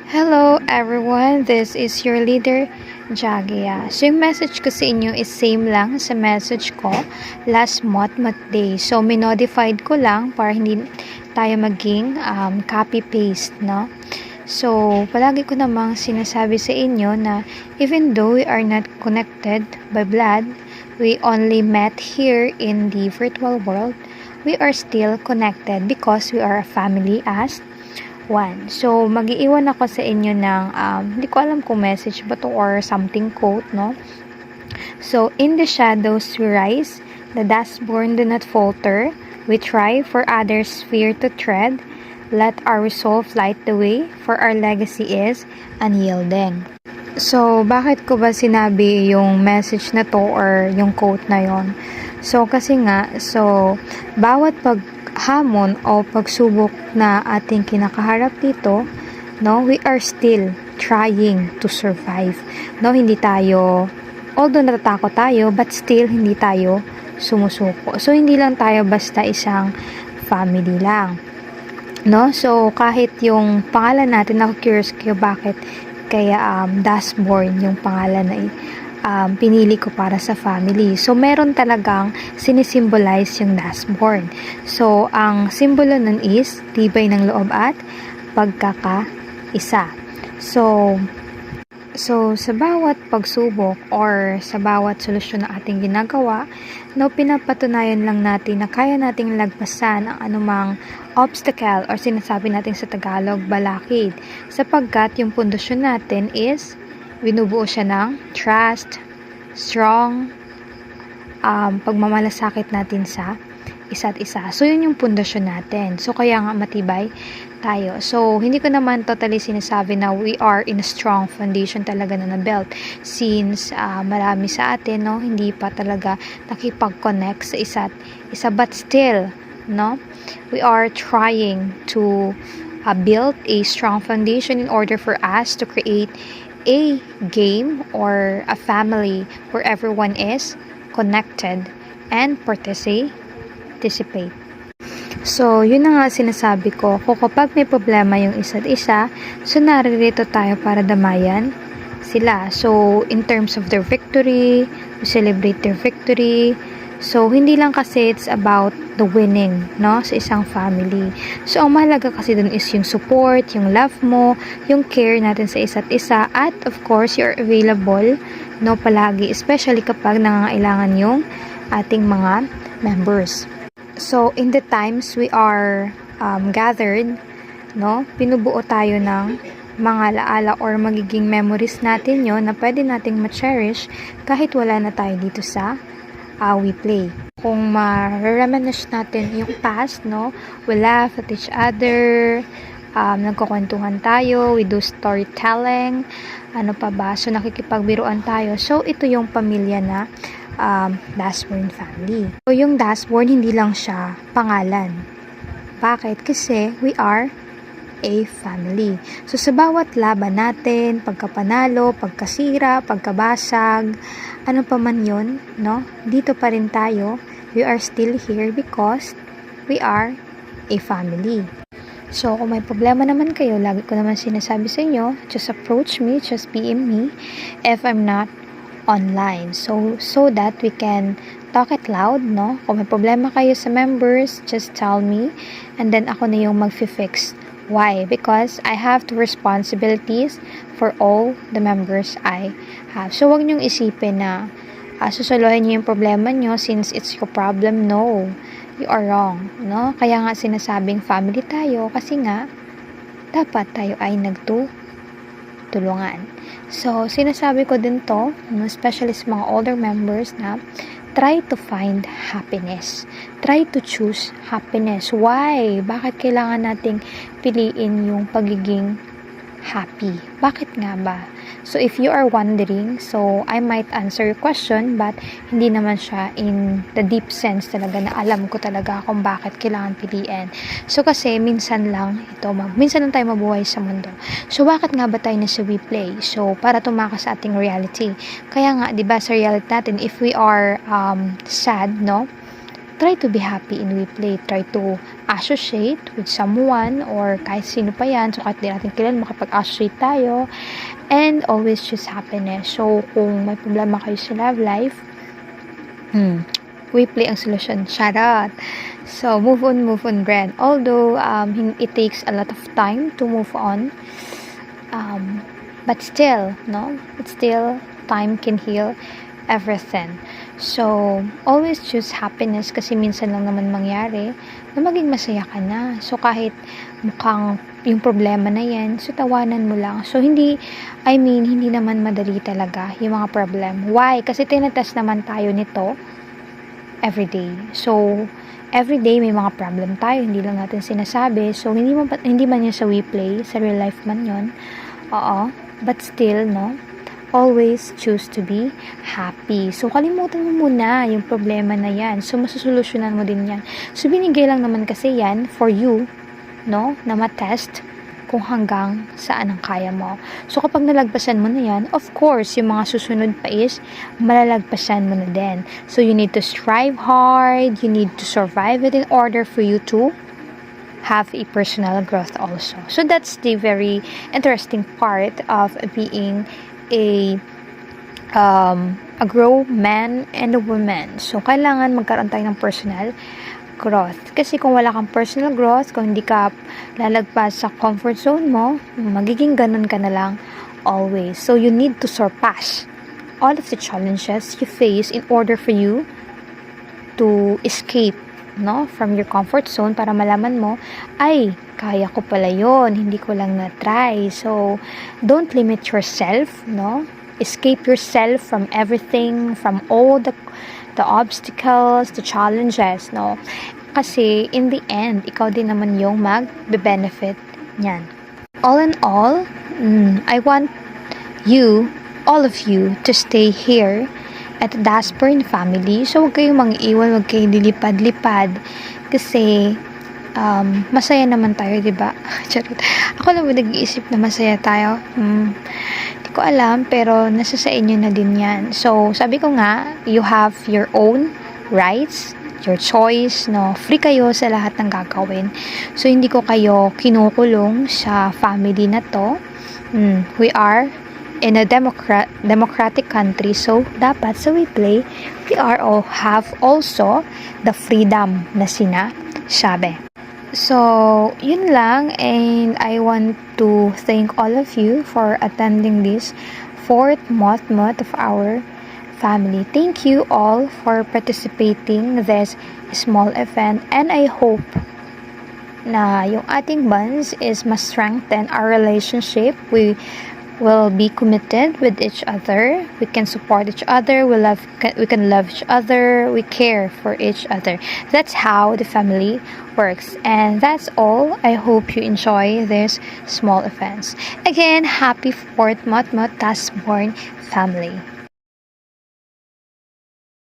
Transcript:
Hello everyone, this is your leader, Jagia. So yung message ko sa inyo is same lang sa message ko last Motmot Day. So minodified ko lang para hindi tayo maging copy-paste, no? So palagi ko namang sinasabi sa inyo na even though we are not connected by blood, we only met here in the virtual world, we are still connected because we are a family as one. So, mag-iiwan ako sa inyo ng, hindi ko alam kung message ba to or something quote, no? So, in the shadows we rise, the dustborn do not falter, we try for others' fear to tread, let our resolve light the way, for our legacy is unyielding. So, bakit ko ba sinabi yung message na to or yung quote na yon? So, kasi nga, bawat hamon o pagsubok na ating kinakaharap dito, no, we are still trying to survive. No, hindi tayo, although natatakot tayo, but still hindi tayo sumusuko. So, hindi lang tayo basta isang family lang. No, so kahit yung pangalan natin, ako curious kayo bakit kaya dustborn yung pangalan na pinili ko para sa family. So, meron talagang sinisimbolize yung dustborn. So, ang simbolo nun is tibay ng loob at pagkakaisa. So, sa bawat pagsubok or sa bawat solusyon na ating ginagawa, no, pinapatunayan lang natin na kaya nating lagpasan ang anumang obstacle or sinasabi natin sa Tagalog, balakid. Sapagkat yung pundasyon natin is binubuo siya ng trust, strong, pagmamalasakit natin sa isa't isa. So, yun yung pundasyon natin. So, kaya nga matibay tayo. So, hindi ko naman totally sinasabi na we are in a strong foundation talaga na na-built. Since marami sa atin, no, hindi pa talaga nakipag-connect sa isa't isa. But still, no, we are trying to build a strong foundation in order for us to create a game or a family where everyone is connected and participate. So, yun na nga sinasabi ko, kung kapag may problema yung isa't isa, so naririto tayo para damayan sila. So, in terms of their victory, we celebrate their victory. So, hindi lang kasi it's about the winning, no, sa isang family. So, ang mahalaga kasi dun is yung support, yung love mo, yung care natin sa isa't isa, at of course, you're available, no, palagi, especially kapag nangangailangan yung ating mga members. So, in the times we are gathered, no, pinubuo tayo ng mga laala or magiging memories natin yon na pwede nating ma-cherish kahit wala na tayo dito sa we play. Kung ma-reminisce natin yung past, no, we laugh at each other, nagkukwentuhan tayo, we do storytelling, ano pa ba, so nakikipagbiruan tayo. So, ito yung pamilya na dustborn family. So, yung dustborn, hindi lang siya pangalan. Bakit? Kasi we are a family. So, sa bawat laban natin, pagkapanalo, pagkasira, pagkabasag, ano pa man yun, no? Dito pa rin tayo. We are still here because we are a family. So, kung may problema naman kayo, lagi ko naman sinasabi sa inyo, just approach me, just PM me if I'm not online. So that we can talk it loud, no? Kung may problema kayo sa members, just tell me and then ako na yung mag-fix. Why? Because I have two responsibilities for all the members I have. So, wag niyong isipin na susuluhin niyo yung problema niyo since it's your problem. No. You are wrong. No? Kaya nga sinasabing family tayo kasi nga dapat tayo ay nagtutulungan. So, sinasabi ko din to, especially sa mga older members na try to find happiness. Try to choose happiness. Why? Bakit kailangan nating piliin yung pagiging happy? Bakit nga ba? So, if you are wondering, so I might answer your question, but hindi naman siya in the deep sense talaga na alam ko talaga kung bakit kailangan piliin. So, kasi minsan lang tayo mabuhay sa mundo. So, bakit nga ba tayo nasa we play? So, para tumakas sa ating reality. Kaya nga, di ba, sa reality natin, if we are sad, no? try to be happy in WePlay. Try to associate with someone or kahit sino pa yan. So, kahit di natin kilala, makapag-associate tayo. And always choose happiness. So, kung may problema kayo sa love life, WePlay ang solusyon. Charot! So, move on, Gren. Although, it takes a lot of time to move on. But still, no? But still, time can heal everything. So, always choose happiness kasi minsan lang naman mangyari na maging masaya ka na. So, kahit mukhang yung problema na yan, so tawanan mo lang. So, hindi naman madali talaga yung mga problem. Why? Kasi tinatest naman tayo nito everyday. So, everyday may mga problem tayo, hindi lang natin sinasabi. So, hindi man yun sa WePlay, sa real life man yun. Oo. But still, no? Always choose to be happy. So, kalimutan mo muna yung problema na yan. So, masusolusyonan mo din yan. So, binigay lang naman kasi yan for you, no? Na matest kung hanggang saan ang kaya mo. So, kapag nalagpasan mo na yan, of course, yung mga susunod pa is malalagpasan mo na din. So, you need to strive hard. You need to survive it in order for you to have a personal growth also. So, that's the very interesting part of being a grown man and a woman. So, kailangan magkaroon tayo ng personal growth. Kasi kung wala kang personal growth, kung hindi ka lalagpas sa comfort zone mo, magiging ganun ka na lang always. So, you need to surpass all of the challenges you face in order for you to escape, no, from your comfort zone para malaman mo, ay, kaya ko pala yun, hindi ko lang na-try. So, don't limit yourself, no? Escape yourself from everything, from all the obstacles, the challenges, no? Kasi, in the end, ikaw din naman yung mag-benefit niyan. All in all, I want you, all of you, to stay here at Daspern family. So, huwag kayong mang-iwan, huwag kayong lilipad-lipad. Kasi, masaya naman tayo, diba? Charot. Ako lang ba nag-iisip na masaya tayo? Hindi ko alam, pero nasa sa inyo na din yan. So, sabi ko nga, you have your own rights, your choice, no? Free kayo sa lahat ng gagawin. So, hindi ko kayo kinukulong sa family na to. We are in a democratic country, so dapat sa WePlay, we have also the freedom na sinasabi. So, yun lang, and I want to thank all of you for attending this 4th month of our family. Thank you all for participating this small event, and I hope na yung ating bonds is mas strengthen our relationship. We will be committed with each other. We can support each other. We can love each other. We care for each other. That's how the family works. And that's all. I hope you enjoy this small events. Again, happy 4th Daspern family.